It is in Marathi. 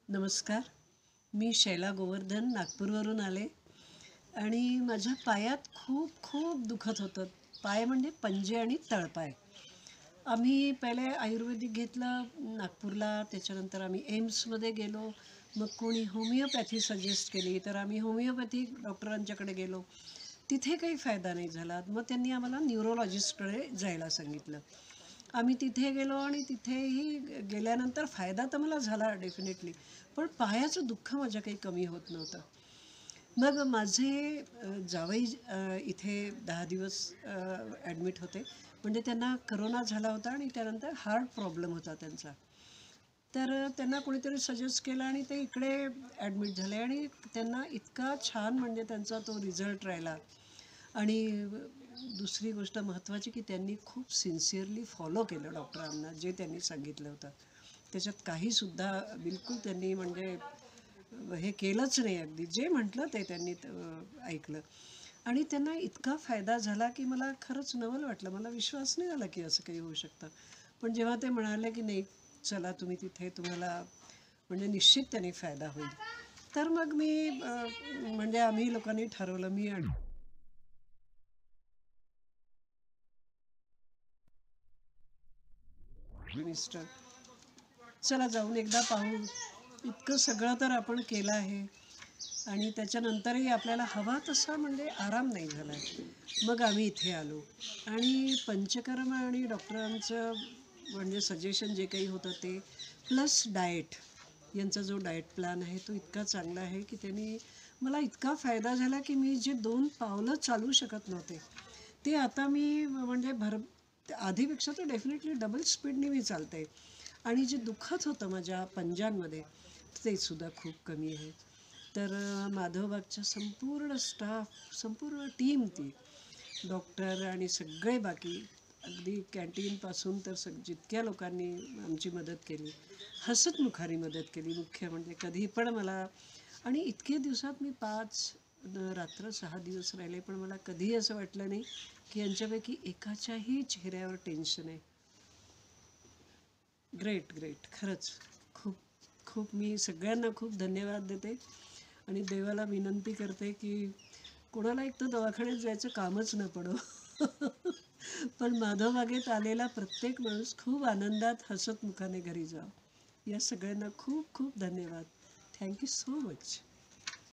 नमस्कार. मी शैला गोवर्धन नागपूरवरून आले आणि माझ्या पायात खूप खूप दुखत होतं. पाय म्हणजे पंजे आणि तळपाय. आम्ही पहिले आयुर्वेदिक घेतलं नागपूरला, त्याच्यानंतर आम्ही एम्समध्ये गेलो. मग कोणी होमिओपॅथी सजेस्ट केली, तर आम्ही होमिओपॅथिक डॉक्टरांच्याकडे गेलो. तिथे काही फायदा नाही झाला. मग त्यांनी आम्हाला न्यूरोलॉजिस्टकडे जायला सांगितलं. आम्ही तिथे गेलो आणि तिथेही गेल्यानंतर फायदा तर मला झाला डेफिनेटली. पण पायाचं दुःख माझ्या काही कमी होत नव्हतं. मग माझे जावई इथे 10 दिवस ॲडमिट होते. म्हणजे त्यांना करोना झाला होता आणि त्यानंतर हार्ट प्रॉब्लेम होता त्यांचा. तर त्यांना कोणीतरी सजेस्ट केलं आणि ते इकडे ॲडमिट झाले आणि त्यांना इतका छान म्हणजे त्यांचा तो रिझल्ट राहिला. आणि दुसरी गोष्ट महत्त्वाची की त्यांनी खूप सिन्सिअरली फॉलो केलं डॉक्टरांना जे त्यांनी सांगितलं होतं. त्याच्यात काहीसुद्धा बिलकुल त्यांनी म्हणजे हे केलंच नाही. अगदी जे म्हटलं ते त्यांनी ऐकलं आणि त्यांना इतका फायदा झाला की मला खरंच नवल वाटलं. मला विश्वास नाही आला की असं काही होऊ शकतं. पण जेव्हा ते म्हणाले की नाही, चला तुम्ही तिथे, तुम्हाला म्हणजे निश्चित त्याने फायदा होईल. तर मग मी म्हणजे आम्ही लोकांनी ठरवलं, मी आणि मिस्टर, चला जाऊन एकदा पाहू. इतकं सगळं तर आपण केलं आहे आणि त्याच्यानंतरही आपल्याला हवा तसा म्हणजे आराम नाही झाला आहे. मग आम्ही इथे आलो आणि पंचकर्म आणि डॉक्टरांचं म्हणजे सजेशन जे काही होतं ते प्लस डाएट, यांचा जो डाएट प्लॅन आहे तो इतका चांगला आहे की त्यांनी मला इतका फायदा झाला की मी जे 2 पावलं चालू शकत नव्हते, ते आता मी म्हणजे आधीपेक्षा तर डेफिनेटली डबल स्पीडने मी चालते. आणि जे दुखत होतं माझ्या पंजांमध्ये ते सुद्धा खूप कमी आहे. तर माधवबागच्या संपूर्ण स्टाफ, संपूर्ण टीम, ती डॉक्टर आणि सगळे बाकी, अगदी कॅन्टीनपासून तर जितक्या लोकांनी आमची मदत केली, हसतमुखाने मदत केली. मुख्य म्हणजे कधी पण मला, आणि इतके दिवसात मी 5 रात्र 6 दिवस राहिले, पण मला कधीही असं वाटलं नाही की यांच्यापैकी एकाच्याही चेहऱ्यावर टेन्शन आहे. Great, great. खरंच खूप खूप मी सगळ्यांना खूप धन्यवाद देते आणि देवाला विनंती करते की कोणाला एक तर दवाखान्यात जायचं कामच न पडो. पण माधवबागेत आलेला प्रत्येक माणूस खूप आनंदात हसतमुखाने घरी जावो. या सगळ्यांना खूप खूप धन्यवाद. Thank you so much.